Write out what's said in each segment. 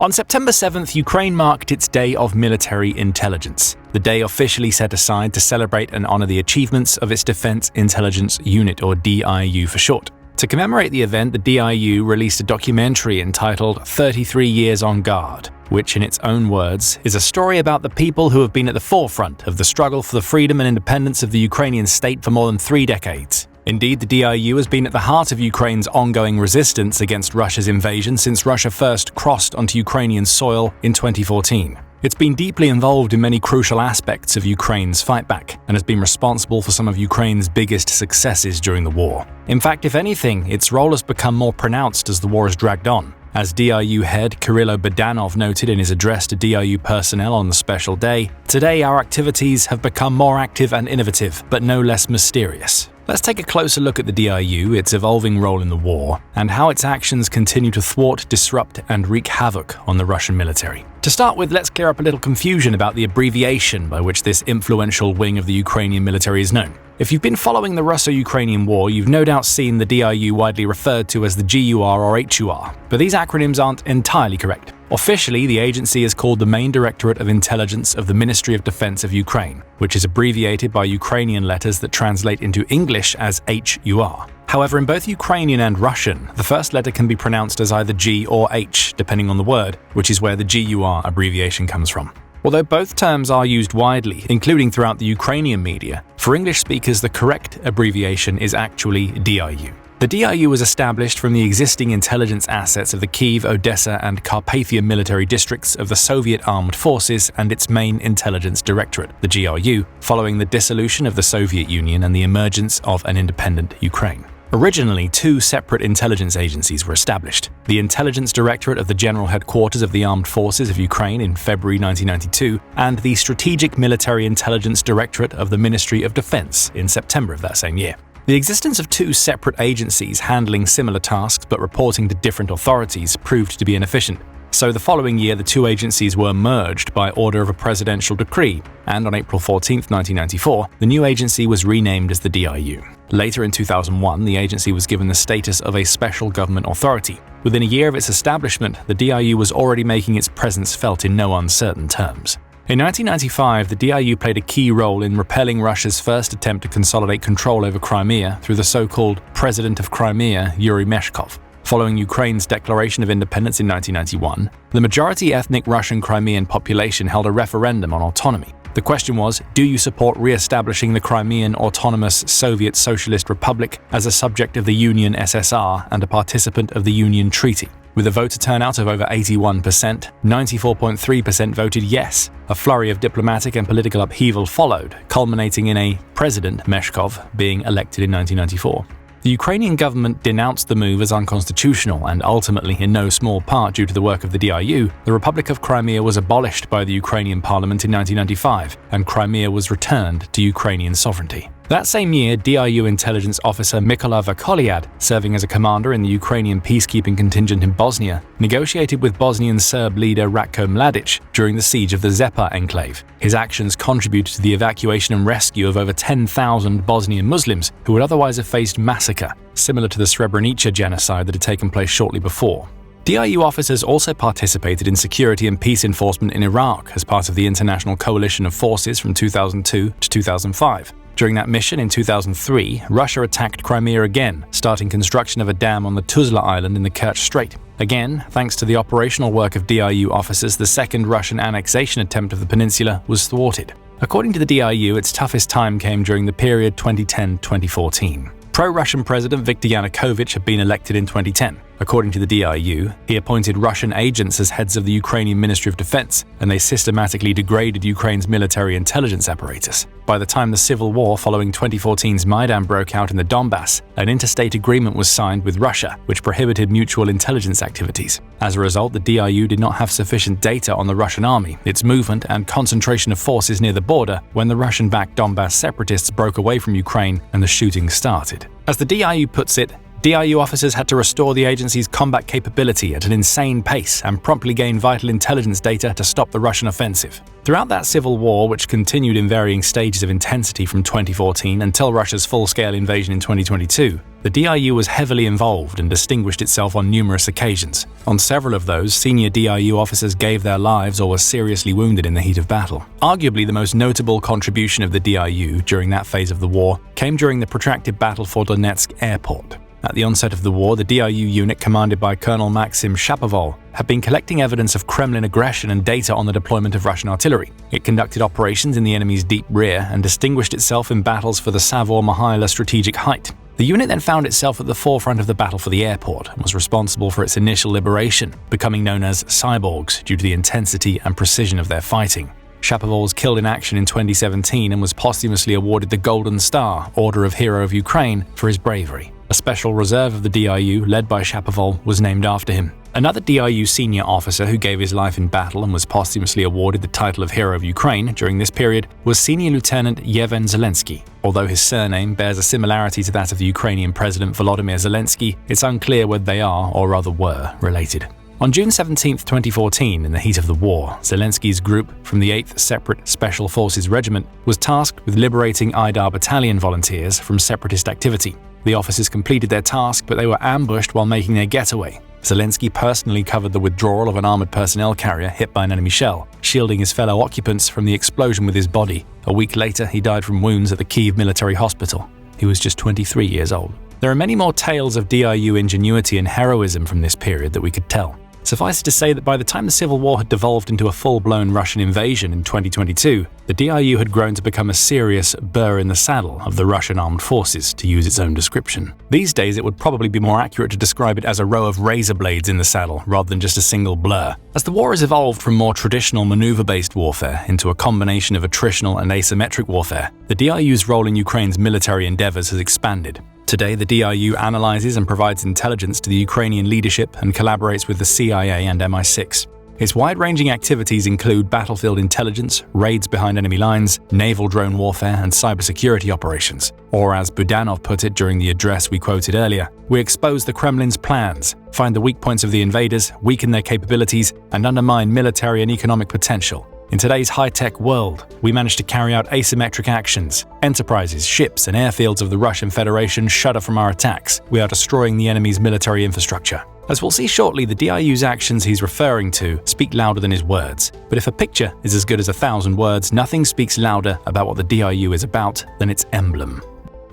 On September 7th, Ukraine marked its Day of Military Intelligence, the day officially set aside to celebrate and honor the achievements of its Defense Intelligence Unit, or DIU for short. To commemorate the event, the DIU released a documentary entitled 33 Years on Guard, which in its own words is a story about the people who have been at the forefront of the struggle for the freedom and independence of the Ukrainian state for more than 3 decades. Indeed, the DIU has been at the heart of Ukraine's ongoing resistance against Russia's invasion since Russia first crossed onto Ukrainian soil in 2014. It's been deeply involved in many crucial aspects of Ukraine's fightback and has been responsible for some of Ukraine's biggest successes during the war. In fact, if anything, its role has become more pronounced as the war has dragged on. As DIU head Kirilo Budanov noted in his address to DIU personnel on the special day, "Today our activities have become more active and innovative, but no less mysterious." Let's take a closer look at the DIU, its evolving role in the war, and how its actions continue to thwart, disrupt, and wreak havoc on the Russian military. To start with, let's clear up a little confusion about the abbreviation by which this influential wing of the Ukrainian military is known. If you've been following the Russo-Ukrainian war, you've no doubt seen the DIU widely referred to as the GUR or HUR, but these acronyms aren't entirely correct. Officially, the agency is called the Main Directorate of Intelligence of the Ministry of Defense of Ukraine, which is abbreviated by Ukrainian letters that translate into English as HUR. However, in both Ukrainian and Russian, the first letter can be pronounced as either G or H, depending on the word, which is where the GUR abbreviation comes from. Although both terms are used widely, including throughout the Ukrainian media, for English speakers the correct abbreviation is actually DIU. The DIU was established from the existing intelligence assets of the Kyiv, Odessa, and Carpathia military districts of the Soviet Armed Forces and its main intelligence directorate, the GRU, following the dissolution of the Soviet Union and the emergence of an independent Ukraine. Originally, 2 separate intelligence agencies were established: the Intelligence Directorate of the General Headquarters of the Armed Forces of Ukraine in February 1992, and the Strategic Military Intelligence Directorate of the Ministry of Defense in September of that same year. The existence of 2 separate agencies handling similar tasks but reporting to different authorities proved to be inefficient. So the following year, the 2 agencies were merged by order of a presidential decree, and on April 14, 1994, the new agency was renamed as the DIU. Later in 2001, the agency was given the status of a special government authority. Within a year of its establishment, the DIU was already making its presence felt in no uncertain terms. In 1995, the DIU played a key role in repelling Russia's first attempt to consolidate control over Crimea through the so-called President of Crimea, Yuri Meshkov. Following Ukraine's declaration of independence in 1991, the majority ethnic Russian Crimean population held a referendum on autonomy. The question was, do you support re-establishing the Crimean Autonomous Soviet Socialist Republic as a subject of the Union SSR and a participant of the Union Treaty? With a voter turnout of over 81%, 94.3% voted yes. A flurry of diplomatic and political upheaval followed, culminating in a President Meshkov being elected in 1994. The Ukrainian government denounced the move as unconstitutional, and ultimately, in no small part due to the work of the DIU, the Republic of Crimea was abolished by the Ukrainian parliament in 1995, and Crimea was returned to Ukrainian sovereignty. That same year, DIU intelligence officer Mykola Vakolyad, serving as a commander in the Ukrainian peacekeeping contingent in Bosnia, negotiated with Bosnian Serb leader Ratko Mladic during the siege of the Zepa enclave. His actions contributed to the evacuation and rescue of over 10,000 Bosnian Muslims who would otherwise have faced massacre, similar to the Srebrenica genocide that had taken place shortly before. DIU officers also participated in security and peace enforcement in Iraq as part of the International Coalition of Forces from 2002 to 2005. During that mission in 2003, Russia attacked Crimea again, starting construction of a dam on the Tuzla Island in the Kerch Strait. Again, thanks to the operational work of DIU officers, the second Russian annexation attempt of the peninsula was thwarted. According to the DIU, its toughest time came during the period 2010-2014. Pro-Russian President Viktor Yanukovych had been elected in 2010. According to the DIU, he appointed Russian agents as heads of the Ukrainian Ministry of Defense, and they systematically degraded Ukraine's military intelligence apparatus. By the time the civil war following 2014's Maidan broke out in the Donbass, an interstate agreement was signed with Russia, which prohibited mutual intelligence activities. As a result, the DIU did not have sufficient data on the Russian army, its movement, and concentration of forces near the border when the Russian-backed Donbass separatists broke away from Ukraine and the shooting started. As the DIU puts it, DIU officers had to restore the agency's combat capability at an insane pace and promptly gain vital intelligence data to stop the Russian offensive. Throughout that civil war, which continued in varying stages of intensity from 2014 until Russia's full-scale invasion in 2022, the DIU was heavily involved and distinguished itself on numerous occasions. On several of those, senior DIU officers gave their lives or were seriously wounded in the heat of battle. Arguably the most notable contribution of the DIU during that phase of the war came during the protracted battle for Donetsk airport. At the onset of the war, the DIU unit commanded by Colonel Maxim Shapoval had been collecting evidence of Kremlin aggression and data on the deployment of Russian artillery. It conducted operations in the enemy's deep rear and distinguished itself in battles for the Savoy-Mihaila strategic height. The unit then found itself at the forefront of the battle for the airport and was responsible for its initial liberation, becoming known as cyborgs due to the intensity and precision of their fighting. Shapoval was killed in action in 2017 and was posthumously awarded the Golden Star, Order of Hero of Ukraine, for his bravery. A special reserve of the DIU, led by Shapoval, was named after him. Another DIU senior officer who gave his life in battle and was posthumously awarded the title of Hero of Ukraine during this period was Senior Lieutenant Yevhen Zelensky. Although his surname bears a similarity to that of the Ukrainian President Volodymyr Zelensky, it's unclear whether they are, or rather were, related. On June 17, 2014, in the heat of the war, Zelensky's group from the 8th Separate Special Forces Regiment was tasked with liberating Aidar Battalion volunteers from separatist activity. The officers completed their task, but they were ambushed while making their getaway. Zelensky personally covered the withdrawal of an armored personnel carrier hit by an enemy shell, shielding his fellow occupants from the explosion with his body. A week later, he died from wounds at the Kyiv Military Hospital. He was just 23 years old. There are many more tales of DIU ingenuity and heroism from this period that we could tell. Suffice it to say that by the time the Civil War had devolved into a full-blown Russian invasion in 2022, the DIU had grown to become a serious burr in the saddle of the Russian armed forces, to use its own description. These days, it would probably be more accurate to describe it as a row of razor blades in the saddle, rather than just a single blur. As the war has evolved from more traditional maneuver-based warfare into a combination of attritional and asymmetric warfare, the DIU's role in Ukraine's military endeavors has expanded. Today, the DIU analyzes and provides intelligence to the Ukrainian leadership and collaborates with the CIA and MI6. Its wide-ranging activities include battlefield intelligence, raids behind enemy lines, naval drone warfare, and cybersecurity operations. Or as Budanov put it during the address we quoted earlier, we expose the Kremlin's plans, find the weak points of the invaders, weaken their capabilities, and undermine military and economic potential. In today's high-tech world, we manage to carry out asymmetric actions. Enterprises, ships, and airfields of the Russian Federation shudder from our attacks. We are destroying the enemy's military infrastructure. As we'll see shortly, the DIU's actions he's referring to speak louder than his words. But if a picture is as good as 1,000 words, nothing speaks louder about what the DIU is about than its emblem.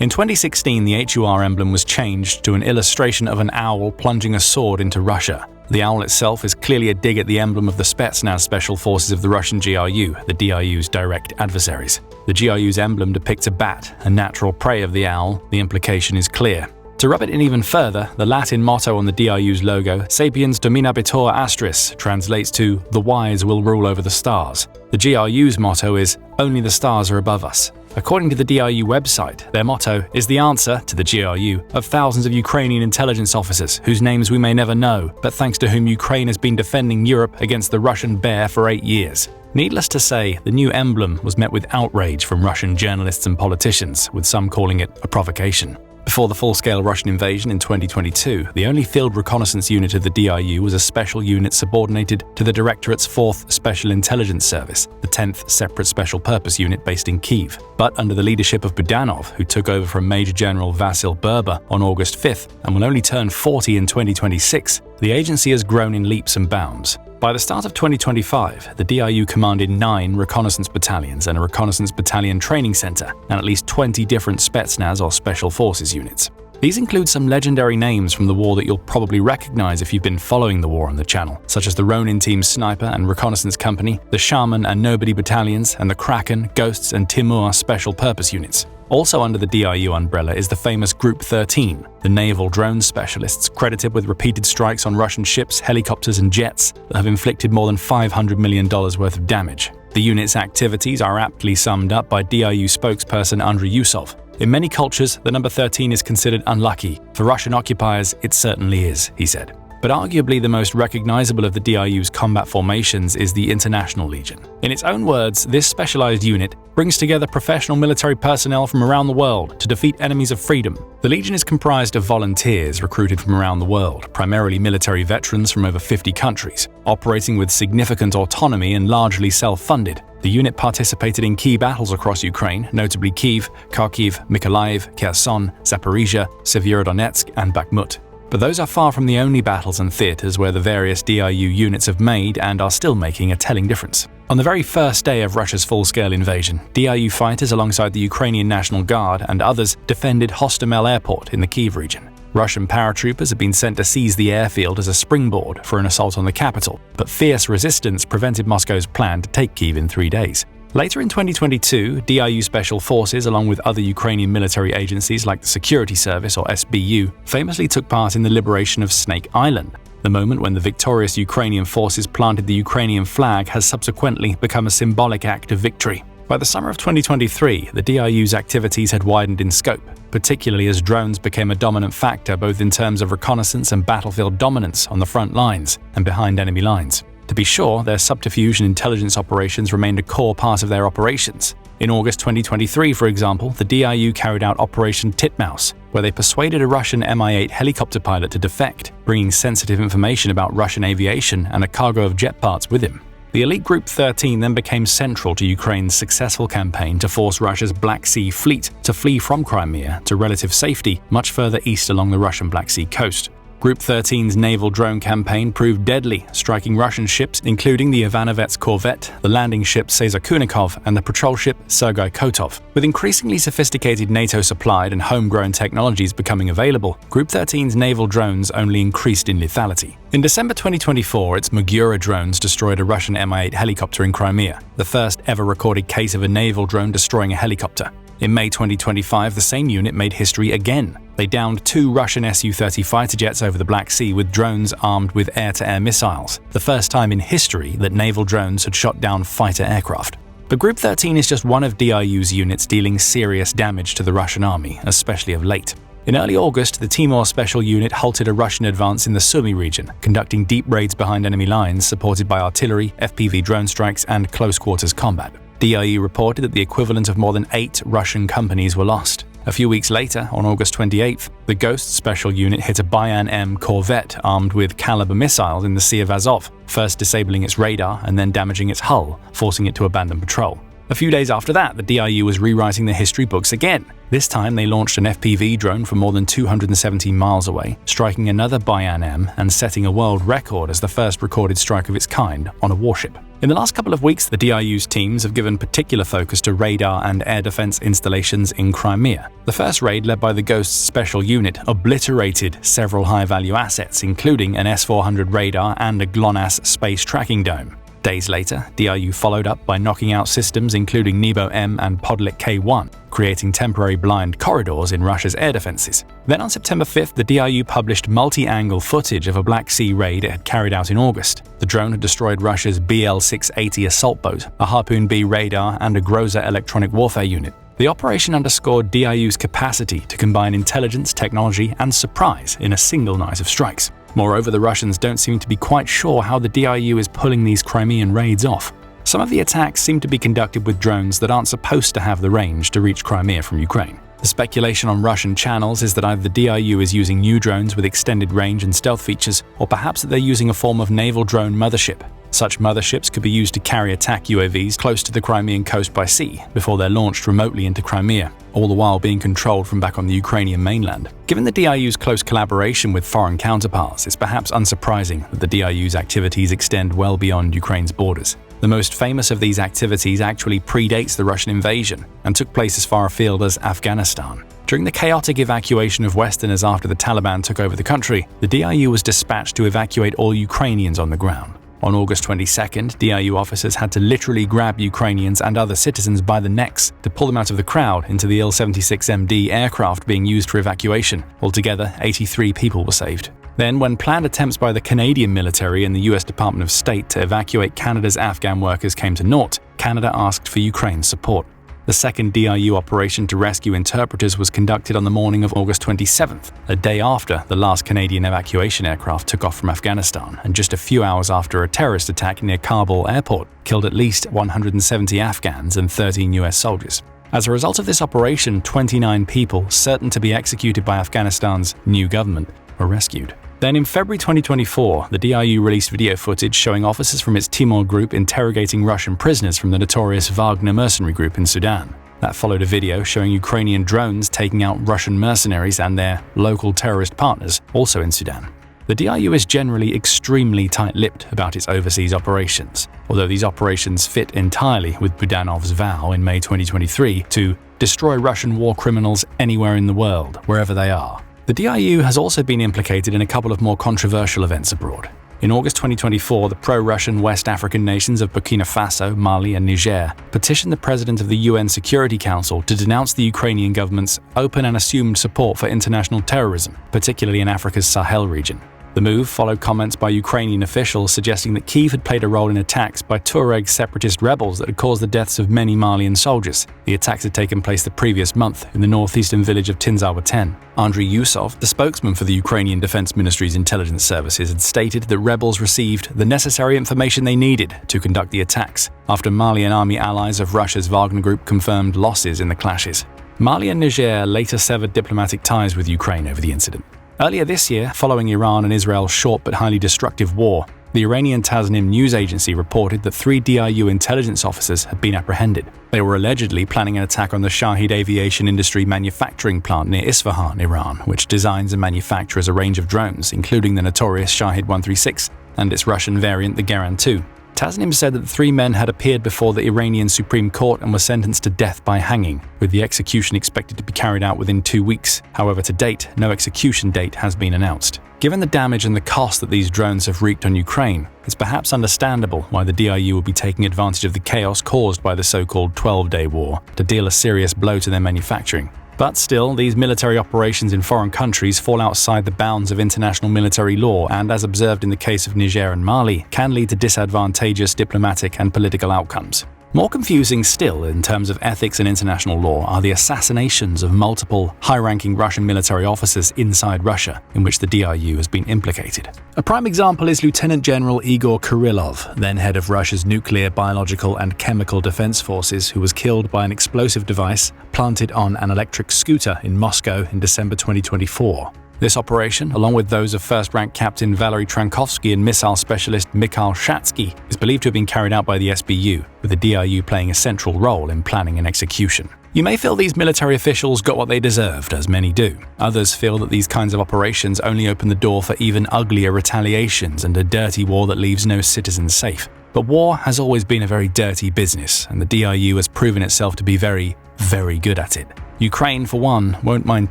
In 2016, the HUR emblem was changed to an illustration of an owl plunging a sword into Russia. The owl itself is clearly a dig at the emblem of the Spetsnaz special forces of the Russian GRU, the DIU's direct adversaries. The GRU's emblem depicts a bat, a natural prey of the owl. The implication is clear. To rub it in even further, the Latin motto on the DIU's logo, Sapiens Dominabitur Astris, translates to "The wise will rule over the stars." The GRU's motto is "Only the stars are above us." According to the DIU website, their motto is the answer to the GRU of thousands of Ukrainian intelligence officers whose names we may never know, but thanks to whom Ukraine has been defending Europe against the Russian bear for 8 years. Needless to say, the new emblem was met with outrage from Russian journalists and politicians, with some calling it a provocation. Before the full-scale Russian invasion in 2022, the only field reconnaissance unit of the DIU was a special unit subordinated to the Directorate's 4th Special Intelligence Service, the 10th Separate Special Purpose Unit based in Kyiv. But under the leadership of Budanov, who took over from Major General Vasil Berber on August 5th and will only turn 40 in 2026, the agency has grown in leaps and bounds. By the start of 2025, the DIU commanded 9 reconnaissance battalions and a reconnaissance battalion training center, and at least 20 different Spetsnaz or Special Forces units. These include some legendary names from the war that you'll probably recognize if you've been following the war on the channel, such as the Ronin Team's Sniper and Reconnaissance Company, the Shaman and Nobody battalions, and the Kraken, Ghosts, and Timur Special Purpose units. Also under the DIU umbrella is the famous Group 13, the naval drone specialists credited with repeated strikes on Russian ships, helicopters, and jets that have inflicted more than $500 million worth of damage. The unit's activities are aptly summed up by DIU spokesperson Andriy Yusov. In many cultures, the number 13 is considered unlucky. For Russian occupiers, it certainly is, he said. but arguably the most recognizable of the DIU's combat formations is the International Legion. In its own words, this specialized unit brings together professional military personnel from around the world to defeat enemies of freedom. The Legion is comprised of volunteers recruited from around the world, primarily military veterans from over 50 countries, operating with significant autonomy and largely self-funded. The unit participated in key battles across Ukraine, notably Kyiv, Kharkiv, Mykolaiv, Kherson, Zaporizhia, Severodonetsk, and Bakhmut. But those are far from the only battles and theaters where the various DIU units have made and are still making a telling difference. On the very first day of Russia's full-scale invasion, DIU fighters alongside the Ukrainian National Guard and others defended Hostomel Airport in the Kyiv region. Russian paratroopers had been sent to seize the airfield as a springboard for an assault on the capital, but fierce resistance prevented Moscow's plan to take Kyiv in 3 days. Later in 2022, DIU Special Forces, along with other Ukrainian military agencies like the Security Service or SBU, famously took part in the liberation of Snake Island. The moment when the victorious Ukrainian forces planted the Ukrainian flag has subsequently become a symbolic act of victory. By the summer of 2023, the DIU's activities had widened in scope, particularly as drones became a dominant factor both in terms of reconnaissance and battlefield dominance on the front lines and behind enemy lines. To be sure, their subterfuge and intelligence operations remained a core part of their operations. In August 2023, for example, the DIU carried out Operation Titmouse, where they persuaded a Russian Mi-8 helicopter pilot to defect, bringing sensitive information about Russian aviation and a cargo of jet parts with him. The elite Group 13 then became central to Ukraine's successful campaign to force Russia's Black Sea Fleet to flee from Crimea to relative safety much further east along the Russian Black Sea coast. Group 13's naval drone campaign proved deadly, striking Russian ships including the Ivanovets corvette, the landing ship Cesar Kunikov, and the patrol ship Sergei Kotov. With increasingly sophisticated NATO-supplied and homegrown technologies becoming available, Group 13's naval drones only increased in lethality. In December 2024, its Magura drones destroyed a Russian Mi-8 helicopter in Crimea, the first ever recorded case of a naval drone destroying a helicopter. In May 2025, the same unit made history again. They downed 2 Russian Su-30 fighter jets over the Black Sea with drones armed with air-to-air missiles, the first time in history that naval drones had shot down fighter aircraft. But Group 13 is just one of DIU's units dealing serious damage to the Russian army, especially of late. In early August, the Timor Special Unit halted a Russian advance in the Sumy region, conducting deep raids behind enemy lines supported by artillery, FPV drone strikes, and close-quarters combat. DIU reported that the equivalent of more than 8 Russian companies were lost. A few weeks later, on August 28th, the Ghost Special Unit hit a Bayan-M corvette armed with Caliber missiles in the Sea of Azov, first disabling its radar and then damaging its hull, forcing it to abandon patrol. A few days after that, the DIU was rewriting the history books again. This time, they launched an FPV drone from more than 217 miles away, striking another Bayan-M and setting a world record as the first recorded strike of its kind on a warship. In the last couple of weeks, the DIU's teams have given particular focus to radar and air defense installations in Crimea. The first raid, led by the Ghost Special Unit, obliterated several high-value assets, including an S-400 radar and a GLONASS space tracking dome. Days later, DIU followed up by knocking out systems including Nebo-M and Podlik K-1, creating temporary blind corridors in Russia's air defenses. Then on September 5th, the DIU published multi-angle footage of a Black Sea raid it had carried out in August. The drone had destroyed Russia's BL-680 assault boat, a Harpoon-B radar, and a Groza electronic warfare unit. The operation underscored DIU's capacity to combine intelligence, technology, and surprise in a single night of strikes. Moreover, the Russians don't seem to be quite sure how the DIU is pulling these Crimean raids off. Some of the attacks seem to be conducted with drones that aren't supposed to have the range to reach Crimea from Ukraine. The speculation on Russian channels is that either the DIU is using new drones with extended range and stealth features, or perhaps that they're using a form of naval drone mothership. Such motherships could be used to carry attack UAVs close to the Crimean coast by sea before they're launched remotely into Crimea, all the while being controlled from back on the Ukrainian mainland. Given the DIU's close collaboration with foreign counterparts, it's perhaps unsurprising that the DIU's activities extend well beyond Ukraine's borders. The most famous of these activities actually predates the Russian invasion and took place as far afield as Afghanistan. During the chaotic evacuation of Westerners after the Taliban took over the country, the DIU was dispatched to evacuate all Ukrainians on the ground. On August 22nd, DIU officers had to literally grab Ukrainians and other citizens by the necks to pull them out of the crowd into the Il-76MD aircraft being used for evacuation. Altogether, 83 people were saved. Then, when planned attempts by the Canadian military and the US Department of State to evacuate Canada's Afghan workers came to naught, Canada asked for Ukraine's support. The second DIU operation to rescue interpreters was conducted on the morning of August 27th, a day after the last Canadian evacuation aircraft took off from Afghanistan, and just a few hours after a terrorist attack near Kabul airport killed at least 170 Afghans and 13 US soldiers. As a result of this operation, 29 people, certain to be executed by Afghanistan's new government, were rescued. Then in February 2024, the DIU released video footage showing officers from its Timor group interrogating Russian prisoners from the notorious Wagner mercenary group in Sudan. That followed a video showing Ukrainian drones taking out Russian mercenaries and their local terrorist partners, also in Sudan. The DIU is generally extremely tight-lipped about its overseas operations, although these operations fit entirely with Budanov's vow in May 2023 to destroy Russian war criminals anywhere in the world, wherever they are. The DIU has also been implicated in a couple of more controversial events abroad. In August 2024, the pro-Russian West African nations of Burkina Faso, Mali, and Niger petitioned the president of the UN Security Council to denounce the Ukrainian government's open and assumed support for international terrorism, particularly in Africa's Sahel region. The move followed comments by Ukrainian officials suggesting that Kyiv had played a role in attacks by Tuareg separatist rebels that had caused the deaths of many Malian soldiers. The attacks had taken place the previous month in the northeastern village of Tinzawa-10. Andriy Yusov, the spokesman for the Ukrainian Defense Ministry's intelligence services, had stated that rebels received the necessary information they needed to conduct the attacks, after Malian army allies of Russia's Wagner group confirmed losses in the clashes. Mali and Niger later severed diplomatic ties with Ukraine over the incident. Earlier this year, following Iran and Israel's short but highly destructive war, the Iranian Tasnim news agency reported that 3 DIU intelligence officers had been apprehended. They were allegedly planning an attack on the Shahid aviation industry manufacturing plant near Isfahan, Iran, which designs and manufactures a range of drones, including the notorious Shahid 136 and its Russian variant, the Garan 2. Tasnim said that the 3 men had appeared before the Iranian Supreme Court and were sentenced to death by hanging, with the execution expected to be carried out within 2 weeks. However, to date, no execution date has been announced. Given the damage and the cost that these drones have wreaked on Ukraine, it's perhaps understandable why the DIU will be taking advantage of the chaos caused by the so-called 12-day war to deal a serious blow to their manufacturing. But still, these military operations in foreign countries fall outside the bounds of international military law and, as observed in the case of Niger and Mali, can lead to disadvantageous diplomatic and political outcomes. More confusing still in terms of ethics and international law are the assassinations of multiple high-ranking Russian military officers inside Russia in which the DIU has been implicated. A prime example is Lieutenant General Igor Kirillov, then head of Russia's nuclear, biological and chemical defense forces, who was killed by an explosive device planted on an electric scooter in Moscow in December 2024. This operation, along with those of first-rank Captain Valery Trankovsky and missile specialist Mikhail Shatsky, is believed to have been carried out by the SBU, with the DIU playing a central role in planning and execution. You may feel these military officials got what they deserved, as many do. Others feel that these kinds of operations only open the door for even uglier retaliations and a dirty war that leaves no citizens safe. But war has always been a very dirty business, and the DIU has proven itself to be very, very good at it. Ukraine, for one, won't mind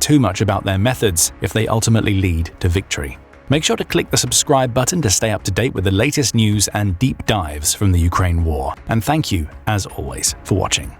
too much about their methods if they ultimately lead to victory. Make sure to click the subscribe button to stay up to date with the latest news and deep dives from the Ukraine war. And thank you, as always, for watching.